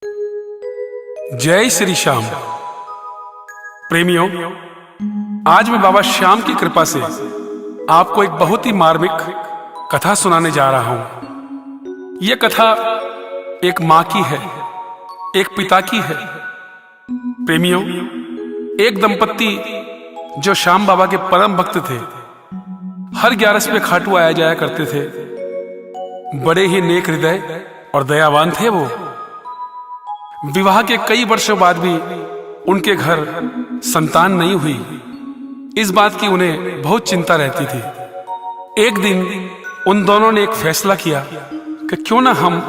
जय श्री श्याम। प्रेमियों, आज मैं बाबा श्याम की कृपा से आपको एक बहुत ही मार्मिक कथा सुनाने जा रहा हूं। यह कथा एक मां की है, एक पिता की है। प्रेमियों, एक दंपत्ति जो श्याम बाबा के परम भक्त थे, हर 11 पे खाटू आया जाया करते थे। बड़े ही नेक हृदय और दयावान थे वो। विवाह के कई वर्षों बाद भी उनके घर संतान नहीं हुई। इस बात की उन्हें बहुत चिंता रहती थी। एक दिन उन दोनों ने एक फैसला किया कि क्यों ना हम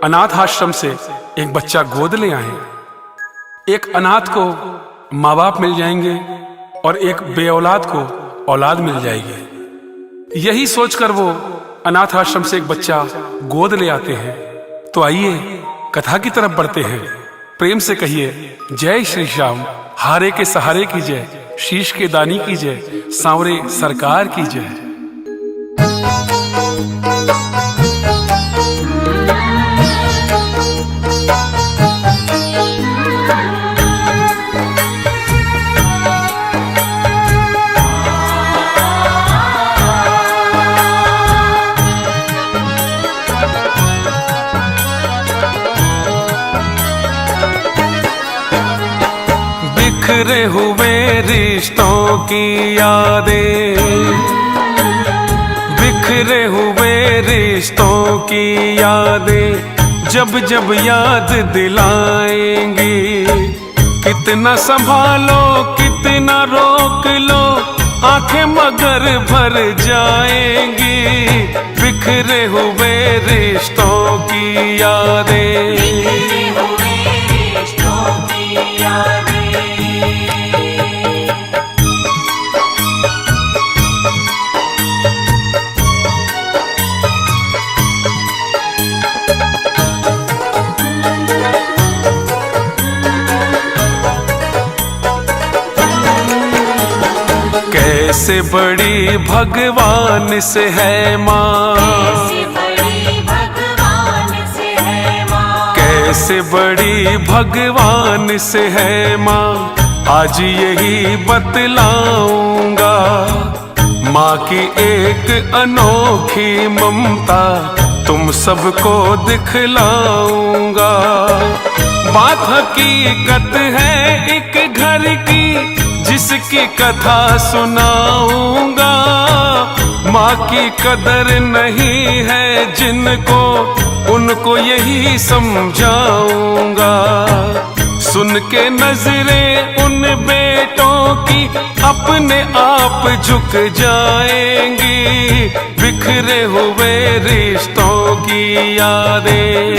अनाथ आश्रम से एक बच्चा गोद ले आएं। एक अनाथ को माँ बाप मिल जाएंगे और एक बेऔलाद को औलाद मिल जाएगी। यही सोचकर वो अनाथ आश्रम से एक बच्चा गोद ले आते हैं। तो आइए कथा की तरफ बढ़ते हैं। प्रेम से कहिए जय श्री श्याम। हारे के सहारे की जय, शीश के दानी की जय, सांवरे सरकार की जय। बिखरे हुए रिश्तों की यादें, बिखरे हुए रिश्तों की यादें जब जब याद दिलाएंगी। कितना संभालो कितना रोक लो, आंखें मगर भर जाएंगी। बिखरे हुए रिश्तों की यादें, कैसे बड़ी भगवान से है माँ, कैसे बड़ी भगवान से है माँ। आज यही बतलाऊंगा, माँ की एक अनोखी ममता तुम सबको दिखलाऊंगा। बात हकीकत है एक घर की, जिसकी कथा सुनाऊंगा। माँ की कदर नहीं है जिनको, उनको यही समझाऊंगा। सुन के नजरें उन बेटों की अपने आप झुक जाएंगी। बिखरे हुए रिश्तों की यादें,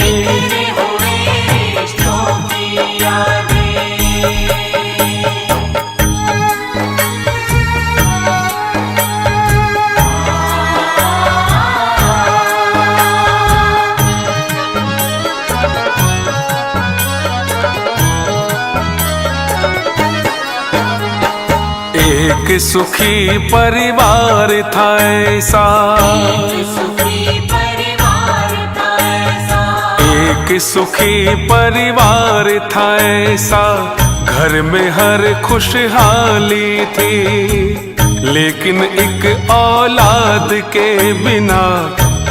एक सुखी परिवार था ऐसा, एक सुखी परिवार था ऐसा। घर में हर खुशहाली थी, लेकिन एक औलाद के बिना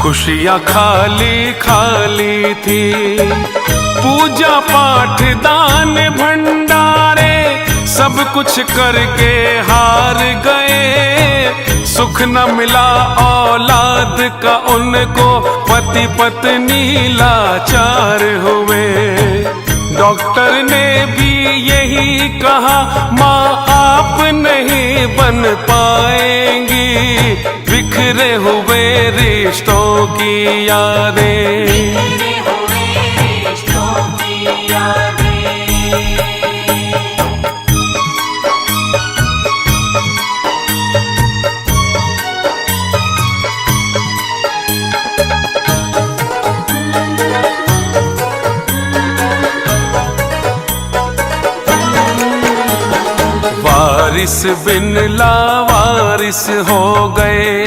खुशियां खाली खाली थी। पूजा पाठ दान भंडारे सब कुछ करके हार गए। सुख न मिला औलाद का उनको, पति पत्नी लाचार हुए। डॉक्टर ने भी यही कहा, माँ आप नहीं बन पाएंगी। बिखरे हुए रिश्तों की यादें, वारिस बिन लावारिस हो गए,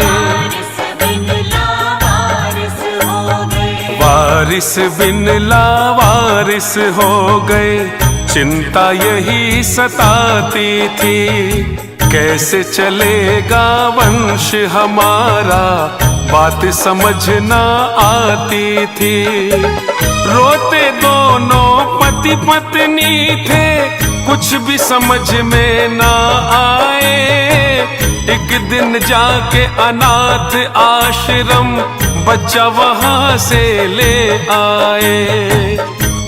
वारिस बिन लावारिस हो गए, चिंता यही सताती थी, कैसे चलेगा वंश हमारा, बात समझ न आती थी। रोते दोनों पति पत्नी थे, कुछ भी समझ में ना आए। एक दिन जाके अनाथ आश्रम बच्चा वहां से ले आए।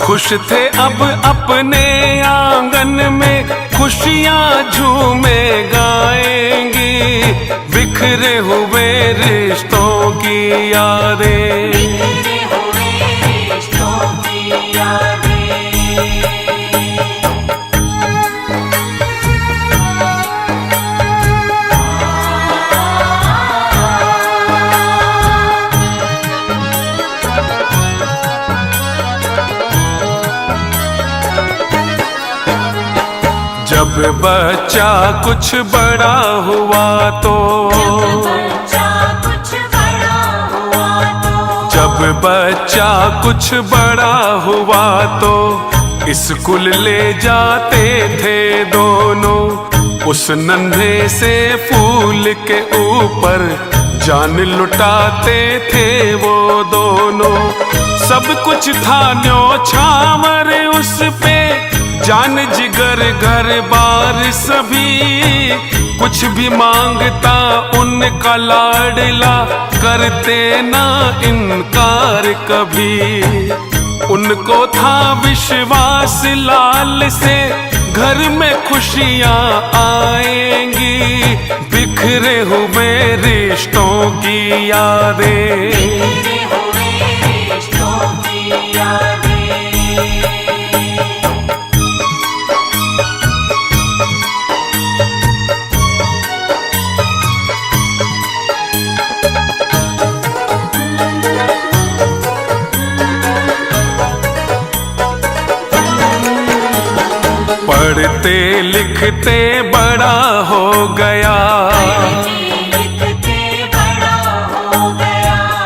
खुश थे अब अपने आंगन में, खुशियां झूमे गाएंगी, बिखरे हुए रिश्तों की यादें, बिखरे हुए रिश्तों की यादें। जब बच्चा कुछ बड़ा हुआ तो, जब बच्चा कुछ बड़ा हुआ तो स्कूल ले जाते थे दोनों। उस नन्हे से फूल के ऊपर जान लुटाते थे वो दोनों। सब कुछ था न्योछावर उस पे, जान जिगर घर बार सभी, कुछ भी मांगता उनका लाडला, करते ना इनकार कभी। उनको था विश्वास लाल से, घर में खुशियां आएंगी, बिखरे हुए रिश्तों की यादें, बिखरे हुए रिश्तों की यादें। पढ़ते लिखते बड़ा हो गया,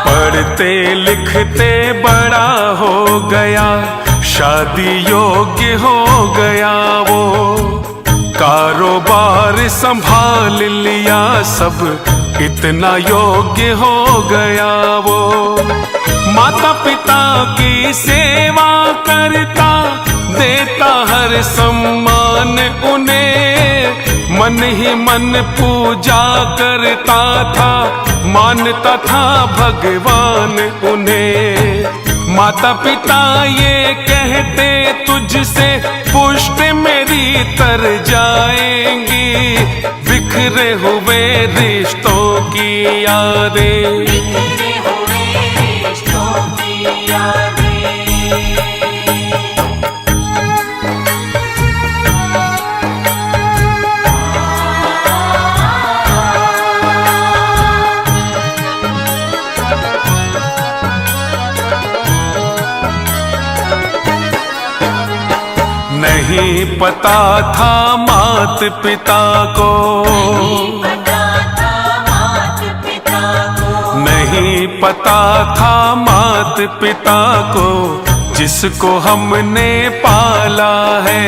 पढ़ते लिखते बड़ा हो गया, शादी योग्य हो गया वो। कारोबार संभाल लिया सब, इतना योग्य हो गया वो। माता पिता की सेवा करता, देता हर सम्मान उन्हें, मन ही मन पूजा करता था, मानता था भगवान उन्हें। माता पिता ये कहते तुझसे पुष्ट मेरी तर जाएंगी, बिखरे हुए रिश्तों की यादें, बिखरे हुए रिश्तों की यादें। नहीं पता था मात पिता को, नहीं पता था मात पिता को, जिसको हमने पाला है,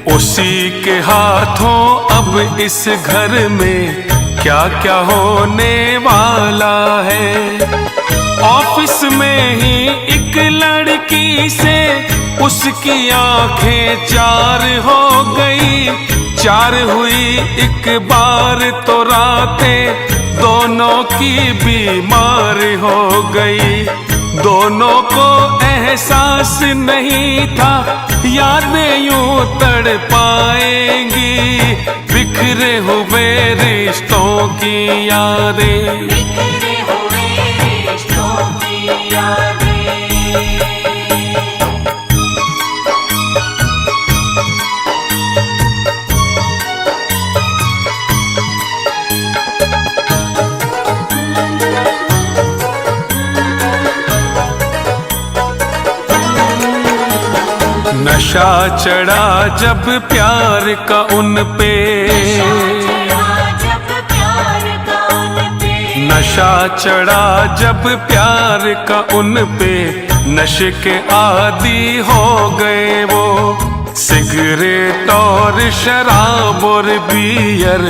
उसी के हाथों अब इस घर में क्या क्या होने वाला है। ऑफिस में ही एक लड़की से उसकी आंखें चार हो गई, चार हुई एक बार तो रातें दोनों की बीमार हो गई। दोनों को एहसास नहीं था यादें यूं तड़ पाएंगी, बिखरे हुए रिश्तों की यादें, बिखरे हुए रिश्तों की यादें। नशा चढ़ा जब प्यार का उन पे, नशा चढ़ा जब प्यार का उन पे, नशे के आदी हो गए वो। सिगरेट और शराब और बियर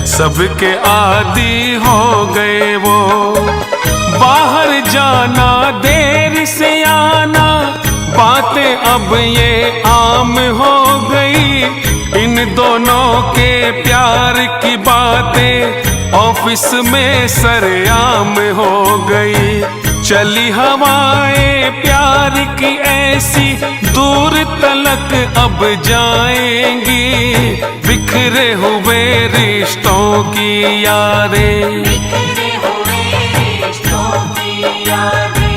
सबके आदी हो गए वो। बाहर जाना देर से आना बातें अब ये आम हो गई। इन दोनों के प्यार की बातें ऑफिस में सरेआम हो गई। चली हवाएं प्यार की ऐसी दूर तलक अब जाएंगी। बिखरे हुए रिश्तों की यादें, बिखरे हुए रिश्तों की यादें।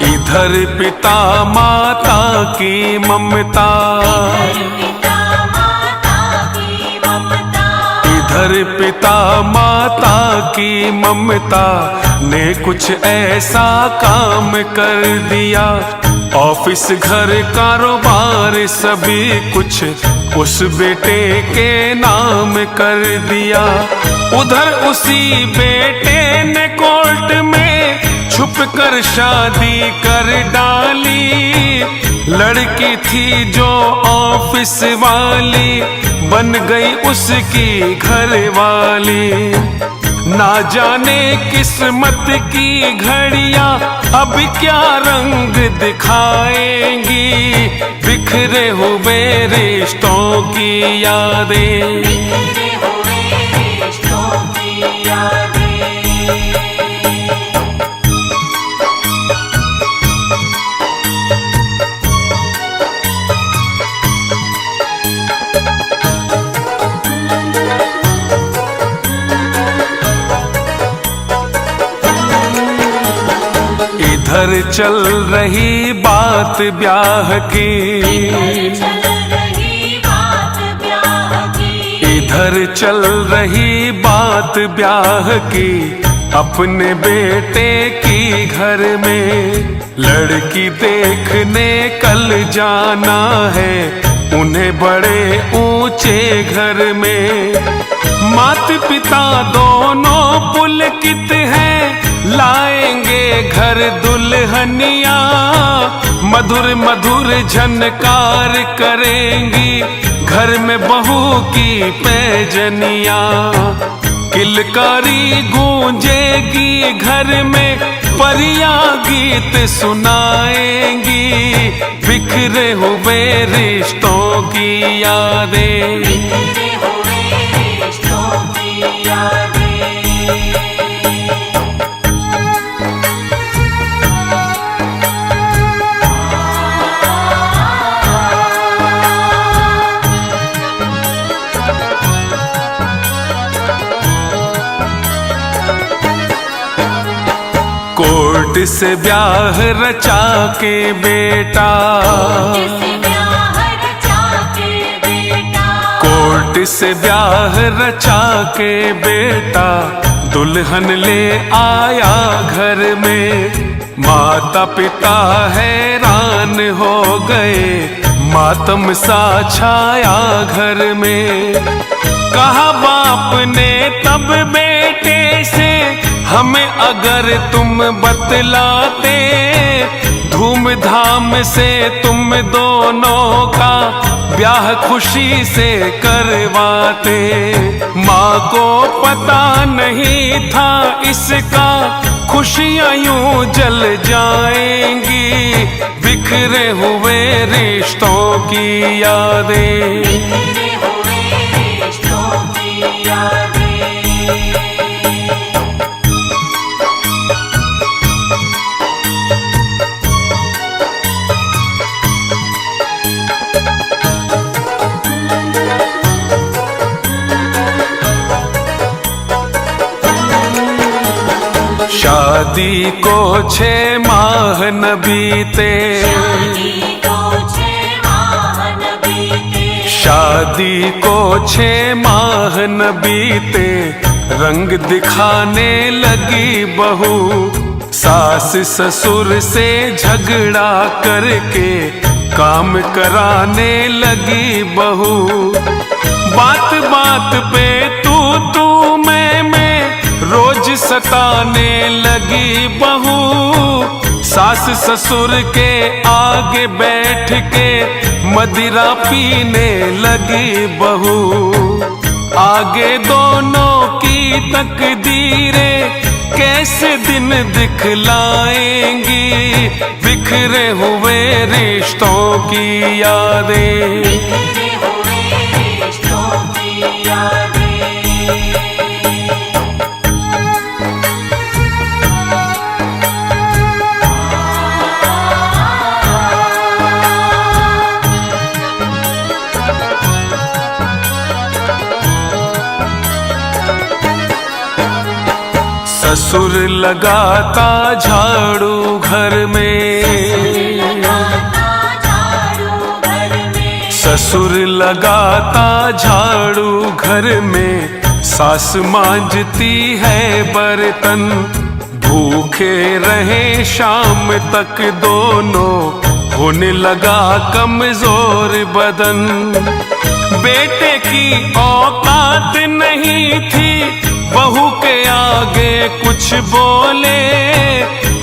इधर पिता माता की ममता, इधर पिता माता की ममता ने कुछ ऐसा काम कर दिया। ऑफिस घर कारोबार सभी कुछ उस बेटे के नाम कर दिया। उधर उसी बेटे ने कोर्ट में छुप कर शादी कर डाली। लड़की थी जो ऑफिस वाली बन गई उसकी घर वाली। ना जाने किस्मत की घड़ियां अब क्या रंग दिखाएंगी। बिखरे हुए रिश्तों की यादें, बिखरे हुए रिश्तों की यादें। इधर चल रही बात ब्याह की, इधर चल रही बात ब्याह की। अपने बेटे की घर में लड़की देखने कल जाना है उन्हें बड़े ऊंचे घर में। माता पिता दोनों पुलकित हैं लाएंगे घर दुल्हनिया। मधुर मधुर झनकार करेंगी घर में बहू की पैजनिया। किलकारी गूंजेगी घर में परियां गीत सुनाएंगी। बिखरे हुए रिश्तों की यादें, बिखरे हुए रिश्तों की यादें। कोर्ट से ब्याह रचा के बेटा, कोर्ट से ब्याह रचा के बेटा दुल्हन ले आया घर में। माता पिता हैरान हो गए, मातम सा छाया घर में। कहा बाप ने तब बेटे से, हमें अगर तुम बतलाते धूमधाम से तुम दोनों का ब्याह खुशी से करवाते। माँ को पता नहीं था इसका खुशियाँ यूं जल जाएंगी। बिखरे हुए रिश्तों की यादें, बिखरे हुए रिश्तों की यादें। शादी को 6 माह न बीते, शादी को 6 माह न बीते। रंग दिखाने लगी बहू, सास ससुर से झगड़ा करके काम कराने लगी बहू। बात बात पे तू मैं रोज सताने लगी बहू। सास ससुर के आगे बैठ के मदिरा पीने लगी बहू। आगे दोनों की तकदीरें कैसे दिन दिखलाएंगी, बिखरे हुए रिश्तों की यादें। बिखरे हुए रिश्तों की यादें। ससुर लगाता झाड़ू घर में, ससुर लगाता झाड़ू घर में। सास मांजती है बर्तन, भूखे रहे शाम तक दोनों, होने लगा कमजोर बदन। बेटे की औकात नहीं थी बहू के आगे कुछ बोले,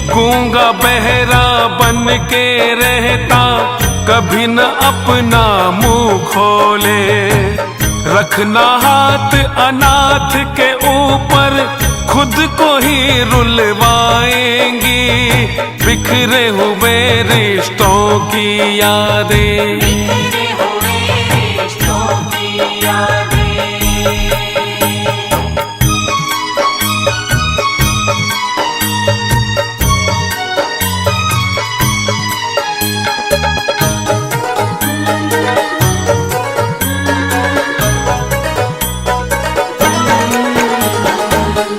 गूंगा बहरा बन के रहता कभी न अपना मुंह खोले। रखना हाथ अनाथ के ऊपर, खुद को ही रुलवाएंगी, बिखरे हुए रिश्तों की यादें। बिखरे हुए रिश्तों की यादें।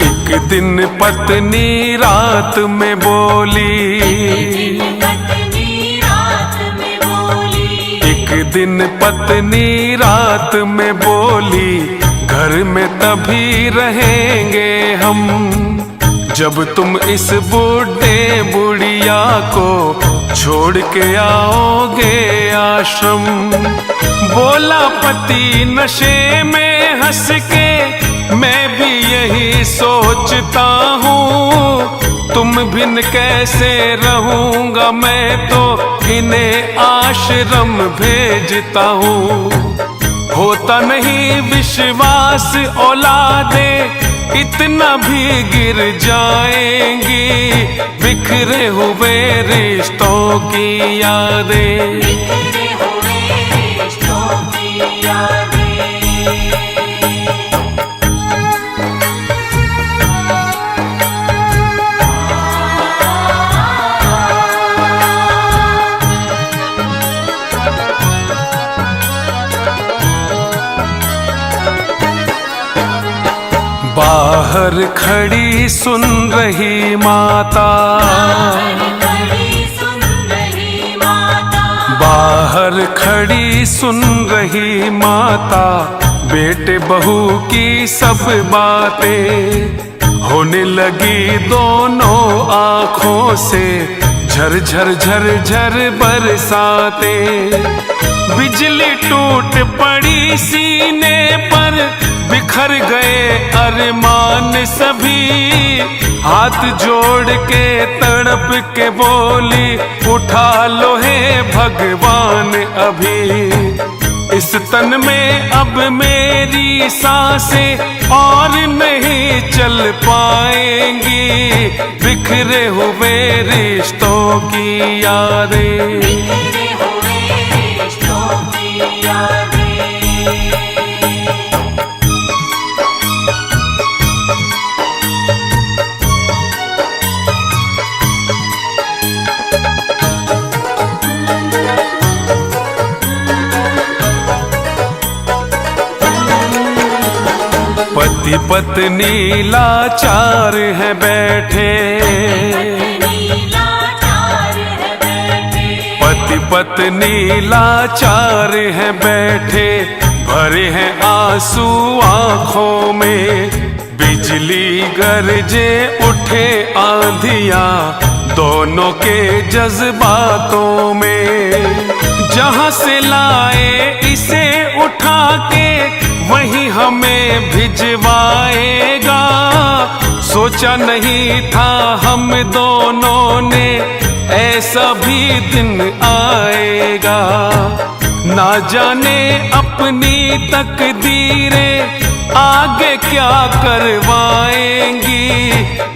एक दिन पत्नी रात में बोली, एक दिन पत्नी रात में बोली, घर में तभी रहेंगे हम जब तुम इस बूढ़े बुढ़िया को छोड़ के आओगे आश्रम। बोला पति नशे में हंस के, मैं भी यही सोचता हूँ, तुम बिन कैसे रहूंगा मैं तो इन्हें आश्रम भेजता हूँ। होता नहीं विश्वास औलादे, इतना भी गिर जाएंगी, बिखरे हुए रिश्तों की यादें। बिखरे हुए रिश्तों की यादें। बाहर खड़ी सुन रही माता, बाहर खड़ी सुन रही माता, बेटे बहू की सब बातें। होने लगी दोनों आँखों से झरझर झरझर बरसाते। बिजली टूट पड़ी सीने पर, बिखर गए अरमान सभी। हाथ जोड़ के तड़प के बोली, उठा लो हे भगवान अभी। इस तन में अब मेरी सांसें और नहीं चल पाएंगी, बिखरे हुए रिश्तों की यादें। बिखरे हुए रिश्तों की यादें। पति पत्नी लाचार है बैठे, पति पत्नी लाचार है बैठे, भरे हैं आंसू आंखों में, बिजली गरजे उठे आंधियां दोनों के जज्बातों में। जहां से लाए इसे उठा के वहीं हमें भिजवाएगा। सोचा नहीं था हम दोनों ने ऐसा भी दिन आएगा। ना जाने अपनी तकदीरें आगे क्या करवाएंगी।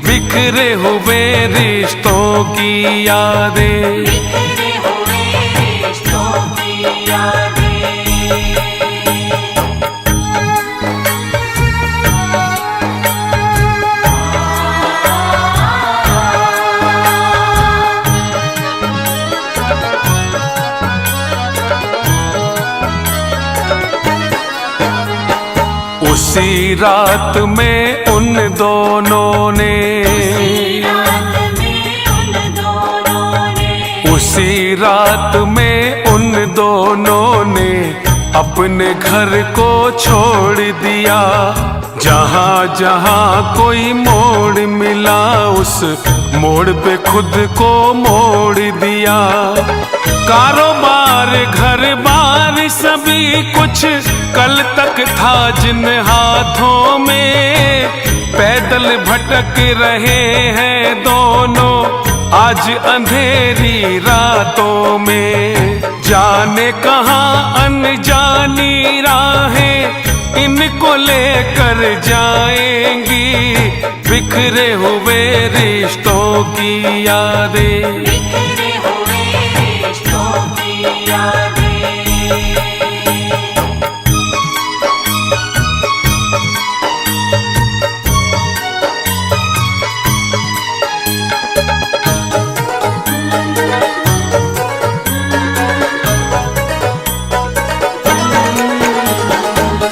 बिखरे हुए रिश्तों की यादें, बिखरे हुए रिश्तों की यादें। उसी रात में उन दोनों ने, उसी रात में उन दोनों ने अपने घर को छोड़ दिया। जहां जहां कोई मोड़ मिला उस मोड़ पे खुद को मोड़ दिया। कारोबार घर बार सभी कुछ कल तक था जिन हाथों में। पैदल भटक रहे हैं दोनों आज अंधेरी रातों में। जाने कहाँ अनजानी राहें इनको लेकर जाएंगी। बिखरे हुए रिश्तों की यादें, बिखरे हुए रिश्तों की यादें।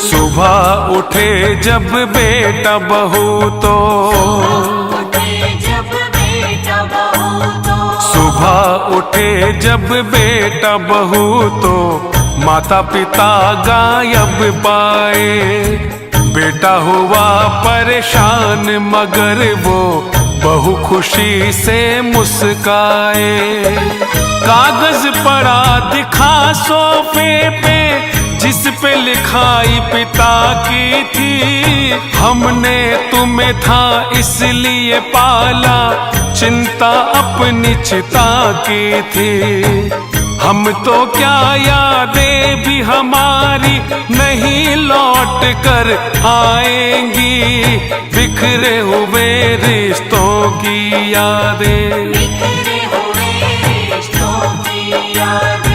सुबह उठे जब बेटा बहू तो, सुबह उठे जब बेटा बहू तो माता पिता गायब पाए। बेटा हुआ परेशान मगर वो बहू खुशी से मुस्काए। कागज पड़ा दिखा सोफे पे जिस पे लिखाई पिता की थी। हमने तुम्हें था इसलिए पाला चिंता अपनी चिता की थी। हम तो क्या यादें भी हमारी नहीं लौट कर आएंगी। बिखरे हुए रिश्तों की यादें, बिखरे हुए रिश्तों की यादें।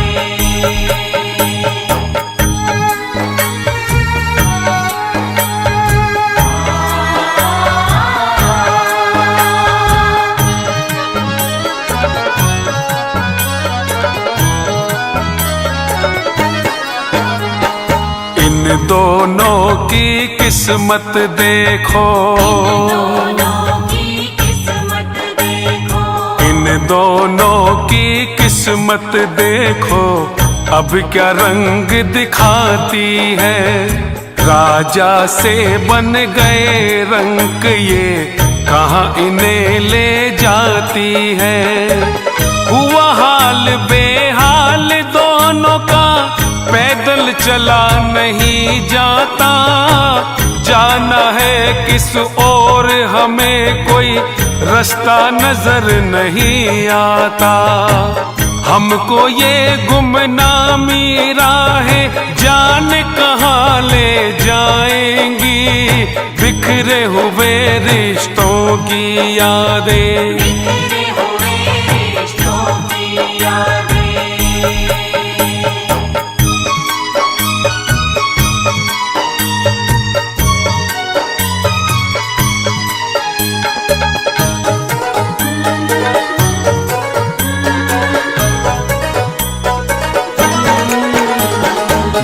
इन दोनों की किस्मत देखो, इन दोनों की किस्मत देखो अब क्या रंग दिखाती है। राजा से बन गए रंग ये कहाँ इन्हें ले जाती है। हुआ हाल बेहाल दोनों का पैदल चला नहीं जाता। जाना है किस ओर हमें कोई रास्ता नजर नहीं आता। हमको ये गुमनामी राहें जाने कहाँ ले जाएंगी। बिखरे हुए रिश्तों की यादें, बिखरे हुए रिश्तों की यादें।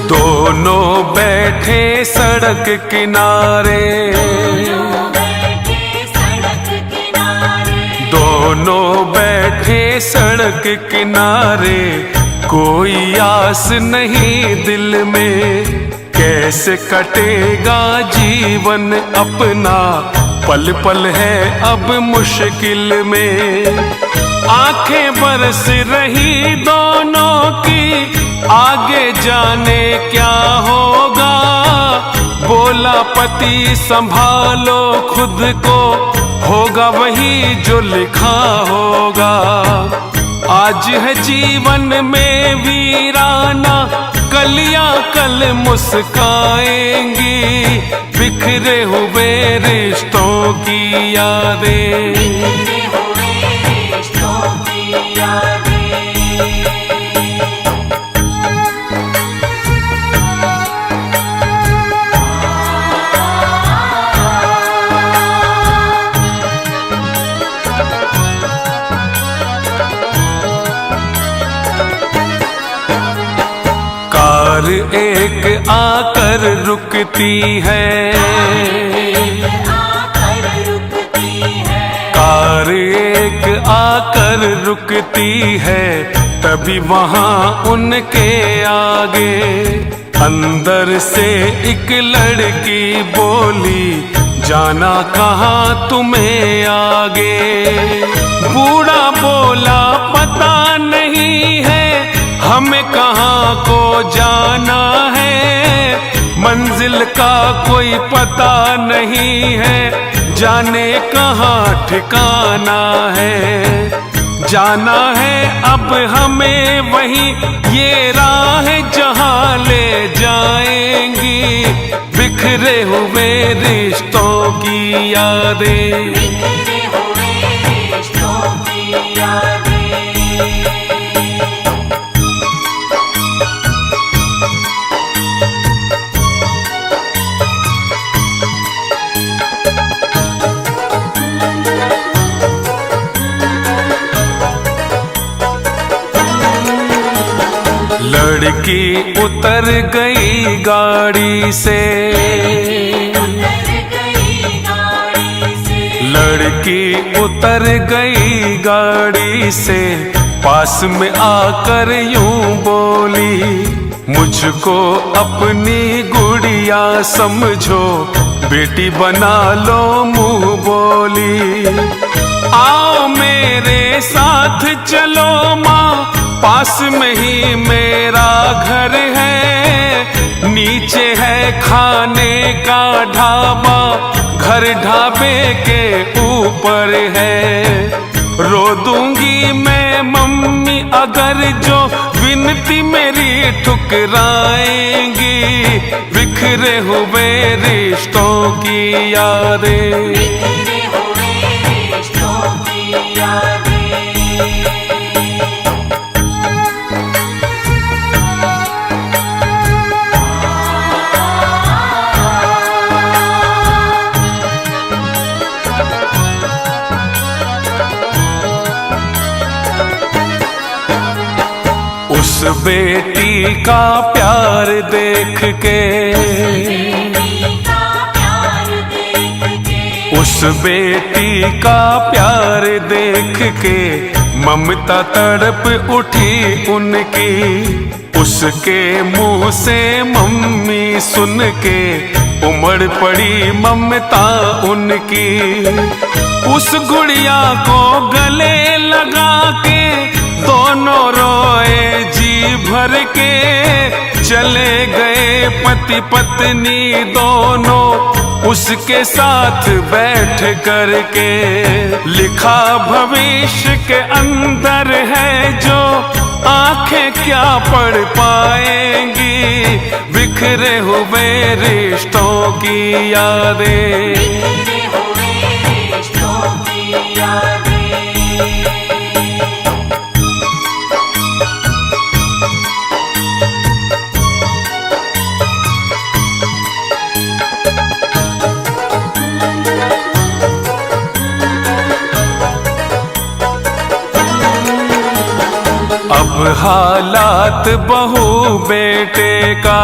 दोनों बैठे सड़क किनारे, दोनों बैठे सड़क किनारे। कोई आस नहीं दिल में कैसे कटेगा जीवन अपना, पल पल है अब मुश्किल में। आंखें बरस रही दोनों की, आगे जाने क्या होगा। बोला पति संभालो खुद को, होगा वही जो लिखा होगा। आज है जीवन में वीराना, कलियां कल मुस्काएंगी। बिखरे हुए रिश्तों की यादें, बिखरे हुए रिश्तों की यादें। कार एक आकर रुकती है, आकर रुकती है। कार एक आकर रुकती है, तभी वहां उनके आगे अंदर से एक लड़की बोली, जाना कहाँ तुम्हें आगे। बूढ़ा बोला पता नहीं है हमें कहाँ को जाना है। मंजिल का कोई पता नहीं है, जाने कहाँ ठिकाना है। जाना है अब हमें वही, ये राह जहाँ ले जाएंगी। बिखरे हुए रिश्तों की यादें, बिखरे हुए रिश्तों की यादें। लड़की उतर गई गाड़ी से, उतर गई गाड़ी से। लड़की उतर गई गाड़ी से, पास में आकर यूं बोली, मुझको अपनी गुड़िया समझो, बेटी बना लो मुंह बोली। आओ मेरे साथ चलो माँ, पास में ही मेरा घर है। नीचे है खाने का ढाबा, घर ढाबे के ऊपर है। रो दूंगी मैं मम्मी अगर जो विनती मेरी ठुकराएंगी। बिखरे हुए रिश्तों की यादें, बिखरे हुए रिश्तों की यादें। उस बेटी का प्यार देख के, उस बेटी का प्यार देख के ममता तड़प उठी उनकी। उसके मुंह से मम्मी सुन के उमड़ पड़ी ममता उनकी। उस गुड़िया को गले लगा के दोनों रोए जी भर के। चले गए पति पत्नी दोनों उसके साथ बैठ करके। लिखा भविष्य के अंदर है जो आंखें क्या पढ़ पाएंगी। बिखरे हुए रिश्तों की यादें, बिखरे हुए रिश्तों की यादें। अब हालात बहू बेटे का,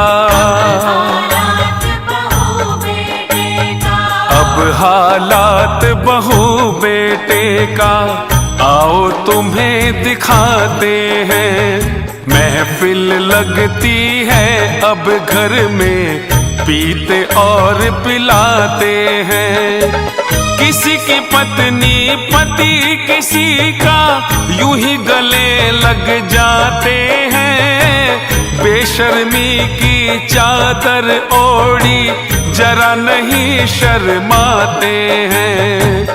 अब हालात बहू बेटे का। आओ तुम्हें दिखाते हैं महफिल लगती है अब घर में, पीते और पिलाते हैं। किसी की पत्नी पति किसी का यूं ही गले लग जाते हैं। बेशर्मी की चादर ओढ़ी जरा नहीं शर्माते हैं।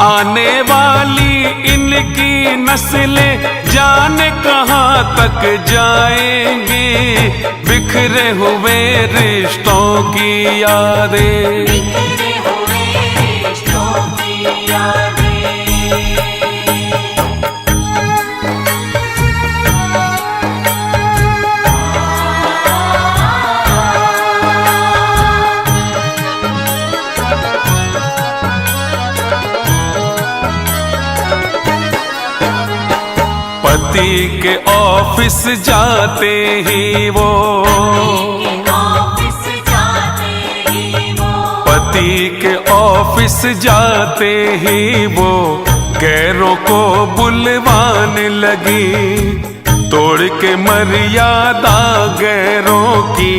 आने वाली इनकी नस्लें जाने कहाँ तक जाएंगी, बिखरे हुए रिश्तों की यादें। बिखरे हुए रिश्तों की यादें। पति के ऑफिस जाते ही वो, ऑफिस जाते ही वो, पति के ऑफिस जाते ही वो गैरों को बुलवाने लगी। तोड़ के मर्यादा गैरों की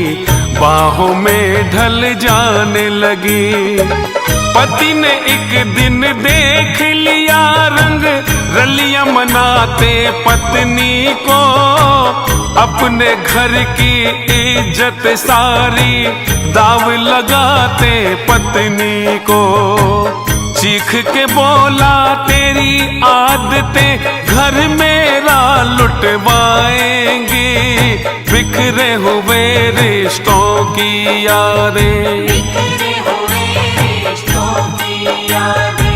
बाहों में ढल जाने लगी। पति ने एक दिन देख लिया रंग रलियां मनाते पत्नी को, अपने घर की इज्जत सारी दाव लगाते पत्नी को। चीख के बोला तेरी आदतें घर मेरा लुटवाएंगी, बिखरे हुए रिश्तों की यादें। बिखरे हुए रिश्तों की यादें।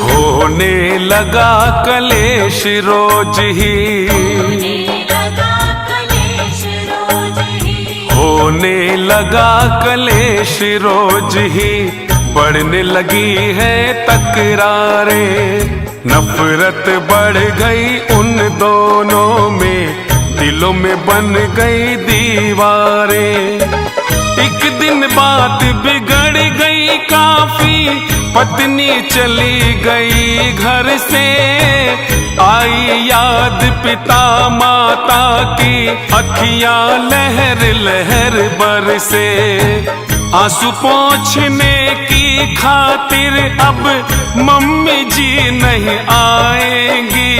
होने लगा कलेश रोज ही, लगा कलेश रोज ही, होने लगा कलेश रोज ही। बढ़ने लगी है तकरारें, नफरत बढ़ गई उन दोनों में, दिलों में बन गई दीवारें। एक दिन बात बिगड़ गई काफी, पत्नी चली गई घर से। आई याद पिता माता की, अखियां लहर लहर बरसे। आंसू पोंछने की खातिर अब मम्मी जी नहीं आएंगी,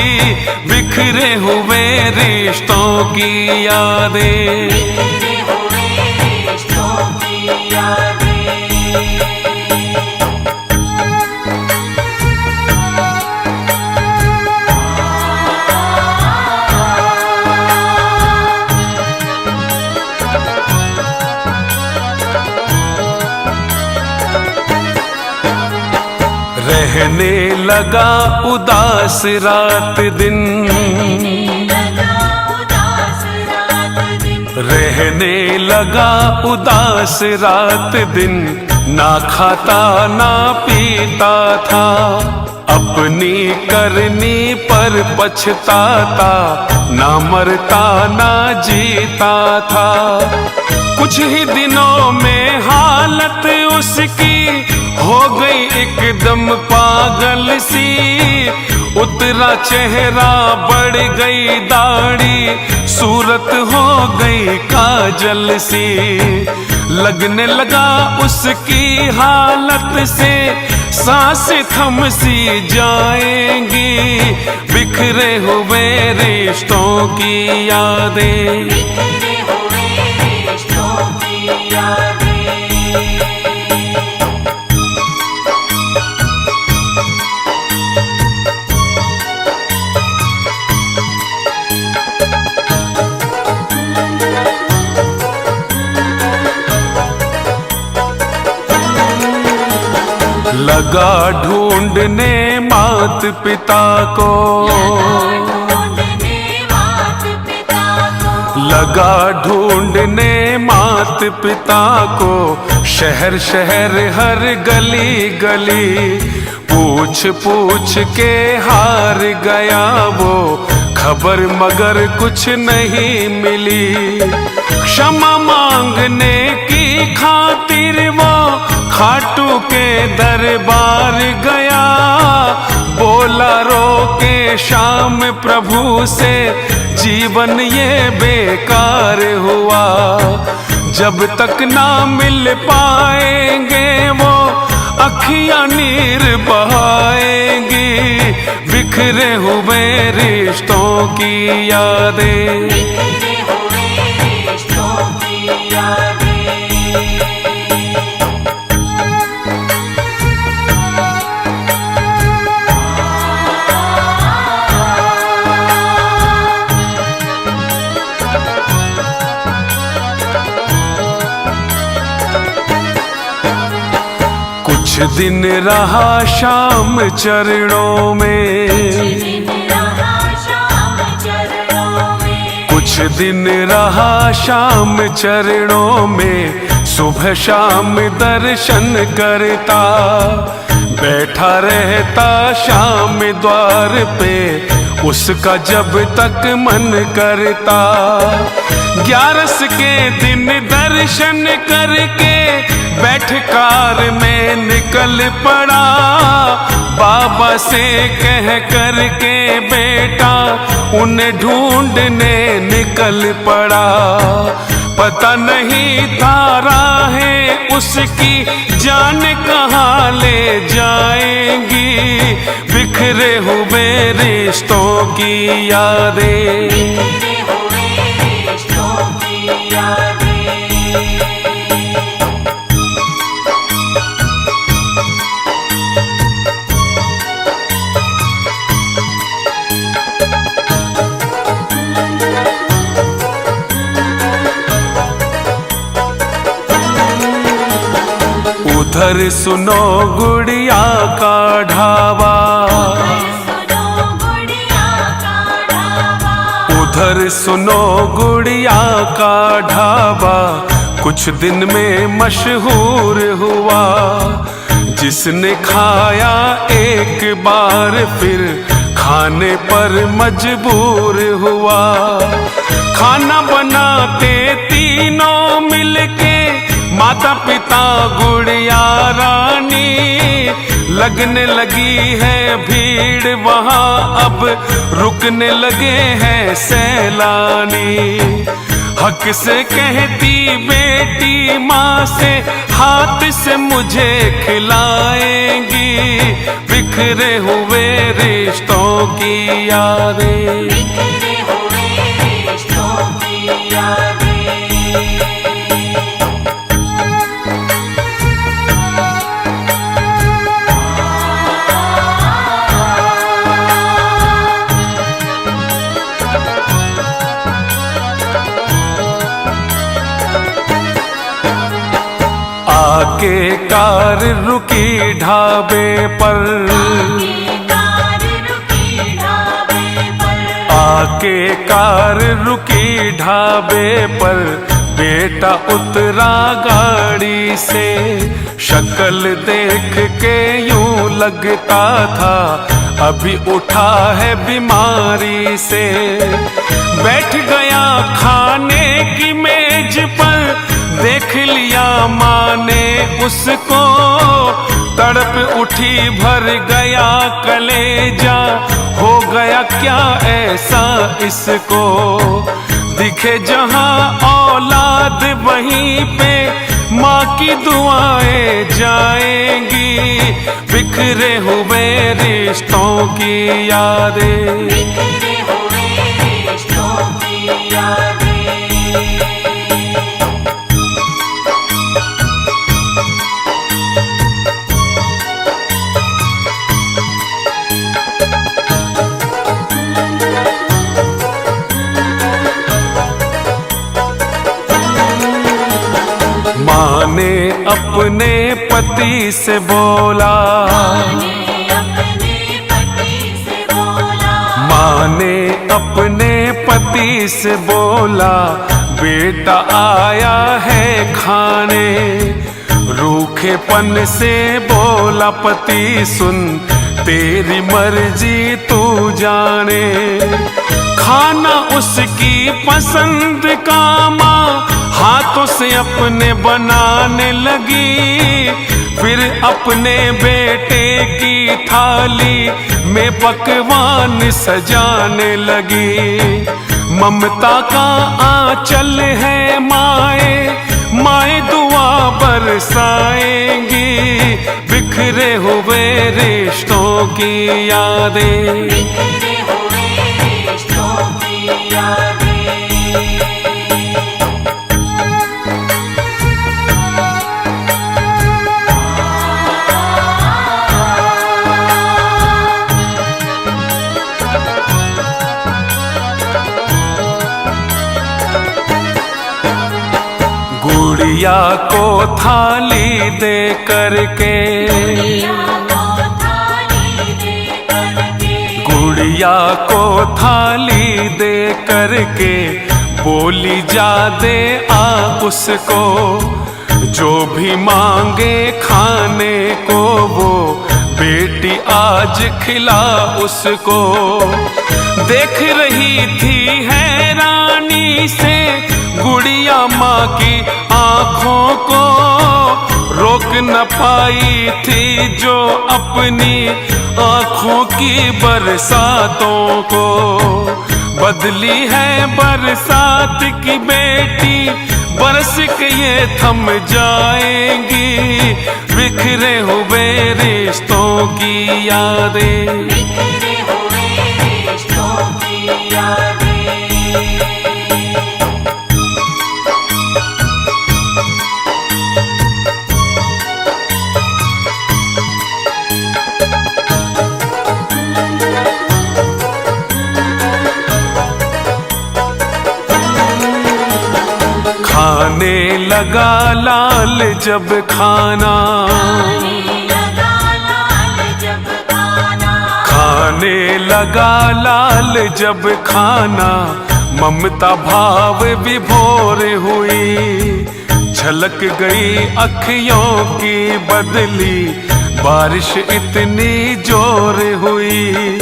बिखरे हुए रिश्तों की यादें। बिखरे हुए रिश्तों की यादें। रहने लगा उदास रात दिन, लगा उदास रात दिन, रहने लगा उदास रात दिन। ना खाता ना पीता था, अपनी करनी पर पछताता, ना मरता ना जीता था। कुछ ही दिनों में हालत उसकी हो गई एकदम पागल सी। उतरा चेहरा बढ़ गई दाढ़ी, सूरत हो गई काजल सी। लगने लगा उसकी हालत से सांस थम सी जाएंगी, बिखरे हुए रिश्तों की यादें। बिखरे हुए रिश्तों की यादें। लगा ढूंढने मात पिता को, लगा ढूंढने मात पिता को, शहर शहर हर गली गली। पूछ पूछ के हार गया वो, खबर मगर कुछ नहीं मिली। क्षमा मांगने की खातिर वो खाटू के दरबार गया। बोला रो के श्याम प्रभु से जीवन ये बेकार हुआ। जब तक ना मिल पाएंगे वो अखियां नीर बहाएंगी। बिखरे हुए रिश्तों की यादें, बिखरे हुए रिश्तों की यादें। कुछ दिन रहा श्याम चरणों में, दिन रहा श्याम चरणों में। कुछ दिन रहा श्याम चरणों में। सुबह शाम दर्शन करता, बैठा रहता श्याम द्वार पे। उसका जब तक मन करता, 11 के दिन दर्शन करके बैठ कार में निकल पड़ा। बाबा से कह करके बेटा उन्हें ढूंढने निकल पड़ा। पता नहीं था राहें उसकी जान कहाँ ले जाएंगी। बिखरे हुए रिश्तों की यादें, बिखरे हुए रिश्तों की यादें। उधर सुनो गुड़िया का ढाबा, सुनो गुड़िया का ढाबा। उधर सुनो गुड़िया का ढाबा। कुछ दिन में मशहूर हुआ। जिसने खाया एक बार फिर खाने पर मजबूर हुआ। खाना बनाते तीनों मिलके, माता पिता गुड़िया रानी। लगने लगी है भीड़ वहाँ, अब रुकने लगे हैं सैलानी। हक से कहती बेटी माँ से, हाथ से मुझे खिलाएंगी। बिखरे हुए रिश्तों की यादें, बिखरे हुए रिश्तों की यादें। आके कार रुकी ढाबे पर, कार रुकी ढाबे पर। आके कार रुकी ढाबे पर। बेटा उतरा गाड़ी से, शक्ल देख के यूं लगता था अभी उठा है बीमारी से। बैठ गया खाने की मेज पर, देख लिया माँ ने उसको। तड़प उठी भर गया कलेजा, हो गया क्या ऐसा इसको। दिखे जहाँ औलाद वहीं पे माँ की दुआएं जाएंगी। बिखरे हुए रिश्तों की यादें, बिखरे हुए रिश्तों की यादें। माँ ने अपने पति से बोला, अपने पति से बोला। माँ ने अपने पति से बोला, बेटा आया है खाने। रूखेपन से बोला पति, सुन तेरी मर्जी तू जाने। पसंद का माँ हाथों से अपने बनाने लगी। फिर अपने बेटे की थाली में पकवान सजाने लगी। ममता का आंचल है माए, माए दुआ बरसाएंगी। बिखरे हुए रिश्तों की यादें, बिखरे हुए रिश्तों की यादें। गुड़िया को थाली दे करके, गुड़िया को थाली दे करके बोली जा दे आ उसको। जो भी मांगे खाने को वो बेटी आज खिला उसको। देख रही थी हैरानी से गुड़िया माँ की आंखों को, रोक न पाई थी जो अपनी आंखों की बरसातों को। बदली है बरसात की बेटी, बरस के ये थम जाएंगी। बिखरे हुए रिश्तों की यादें, बिखरे हुए रिश्तों की यादें। खाने लगा लाल जब खाना, खाने लगा लाल जब खाना। ममता भाव विभोर हुई, झलक गई अखियों की बदली। बारिश इतनी जोर हुई,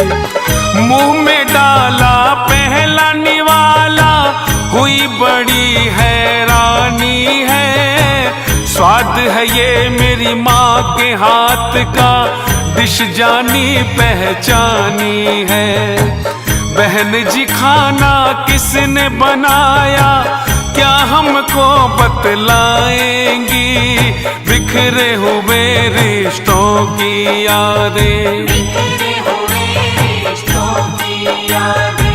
मुंह में डाला पहला निवाला। हुई बड़ी हैरानी है, स्वाद है ये मेरी माँ के हाथ का, डिश जानी पहचानी है। बहन जी खाना किसने बनाया, क्या हमको बतलाएंगी। बिखरे हुए रिश्तों की यादें, बिखरे हुए रिश्तों की यादें।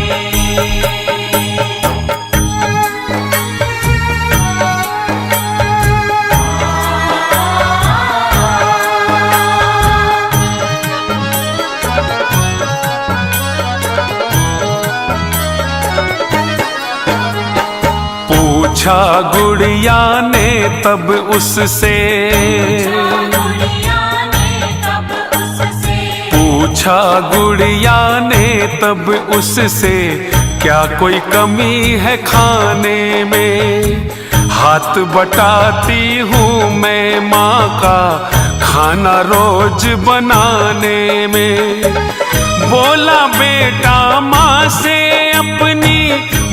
पूछा गुड़िया ने तब उससे, पूछा गुड़िया ने तब उससे। क्या कोई कमी है खाने में, हाथ बटाती हूँ मैं माँ का खाना रोज बनाने में। बोला बेटा माँ से अपनी,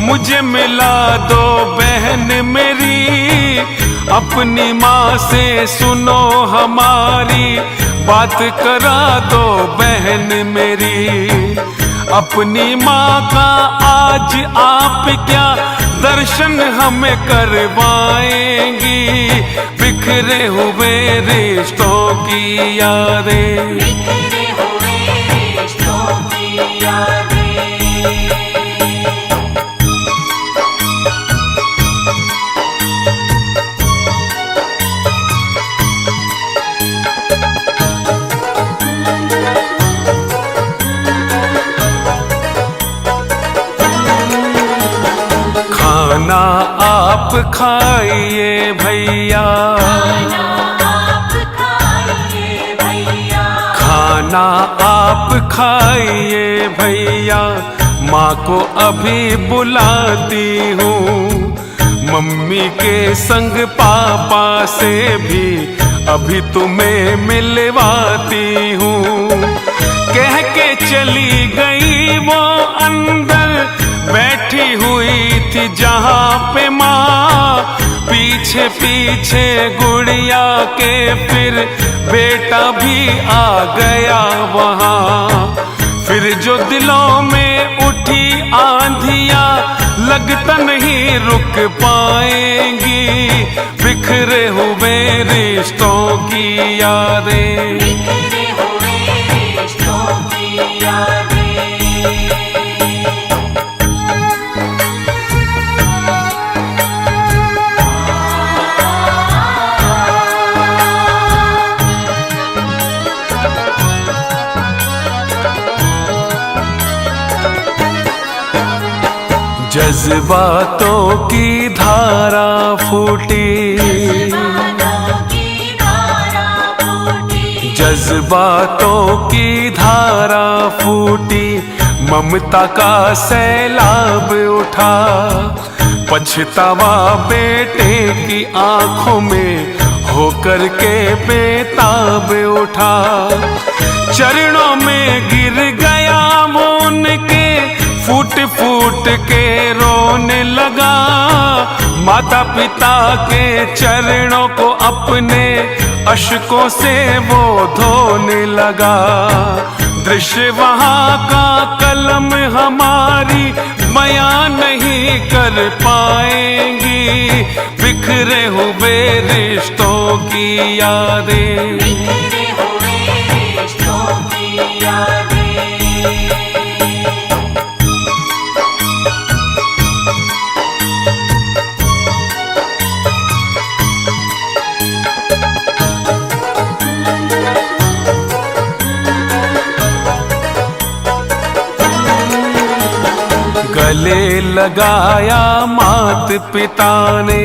मुझे मिला दो बहन मेरी। अपनी माँ से सुनो हमारी, बात करा दो बहन मेरी। अपनी माँ का आज आप क्या दर्शन हमें करवाएंगी। बिखरे हुए रिश्तों की यादें, बिखरे हुए रिश्तों की यादें। खाना आप खाइए भैया, खाना आप खाइए भैया। माँ को अभी बुलाती हूँ, मम्मी के संग पापा से भी अभी तुम्हें मिलवाती हूँ। कह के चली गई वो अंदर बैठी हुई पीछे पीछे गुड़िया के फिर बेटा भी आ गया वहाँ। फिर जो दिलों में उठी आंधियां लगता नहीं रुक पाएंगी, बिखरे हुए रिश्तों की यादें। बिखरे हुए रिश्तों की यादें। जज्बातों की धारा फूटी, जज्बातों की धारा फूटी, ममता का सैलाब उठा। पछतावा बेटे की आंखों में होकर के बेताब उठा। चरणों में गिर गया वो उनके, फूट फूट के रोने लगा। माता पिता के चरणों को अपने अश्कों से वो धोने लगा। दृश्य वहाँ का कलम हमारी बयां नहीं कर पाएंगी, बिखरे हुए रिश्तों की यादें। बिखरे हुए रिश्तों की यादें। गले लगाया मात पिता ने,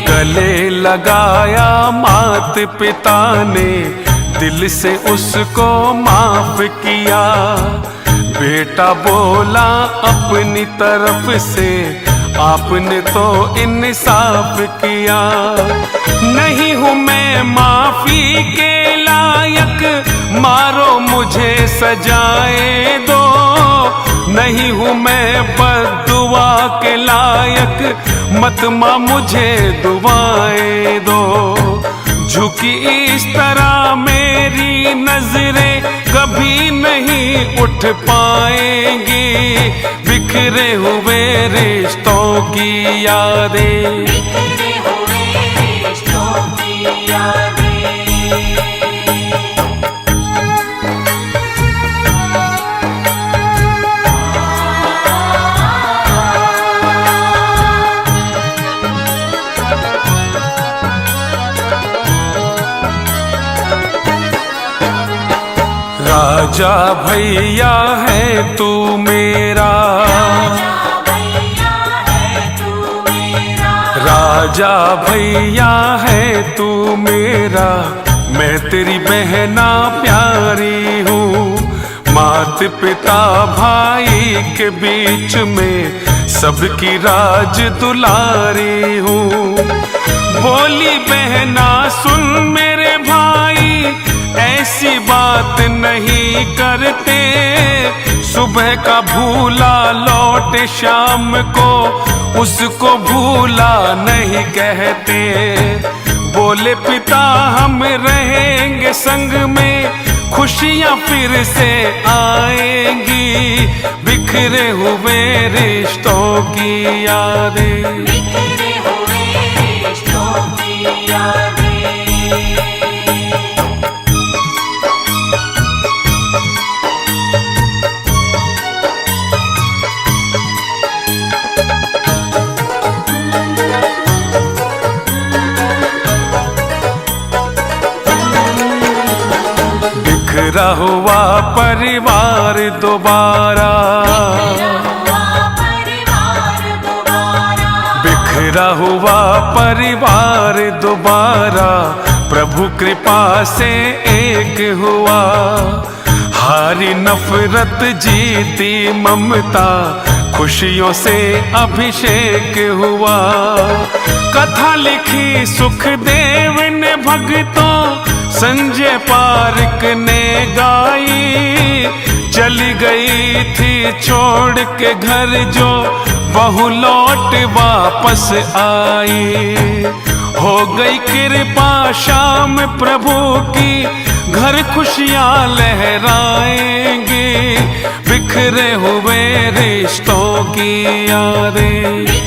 गले लगाया मात पिता ने, दिल से उसको माफ किया। बेटा बोला अपनी तरफ से, आपने तो इंसाफ किया। नहीं हूँ मैं माफी के लायक, मारो मुझे सजाए दो। नहीं हूँ मैं बद्दुआ के लायक, मत माँ मुझे दुआएं दो। झुकी इस तरह मेरी नजरें कभी नहीं उठ पाएंगी, बिखरे हुए रिश्तों की यादें। बिखरे हुए रिश्तों की यादें। राजा भैया है तू मेरा, राजा भैया है तू मेरा। मैं तेरी बहना प्यारी हूँ। मात पिता भाई के बीच में सबकी राज दुलारी हूँ। बोली बहना सुन मेरे भाई, ऐसी बात नहीं करते। सुबह का भूला लौटे शाम को, उसको भूला नहीं कहते। बोले पिता हम रहेंगे संग में, खुशियाँ फिर से आएंगी, बिखरे हुए रिश्तों की यादें। बिखरे हुए रिश्तों की यादें। बिखरा हुआ परिवार दोबारा, बिखरा हुआ परिवार दोबारा, प्रभु कृपा से एक हुआ। हारी नफरत जीती ममता, खुशियों से अभिषेक हुआ। कथा लिखी सुखदेव ने भक्तों, संजय पारिक ने गाई। चली गई थी छोड़ के घर जो बहू लौट वापस आई। हो गई कृपा शाम प्रभु की, घर खुशियां लहराएंगे, बिखरे हुए रिश्तों की यादें।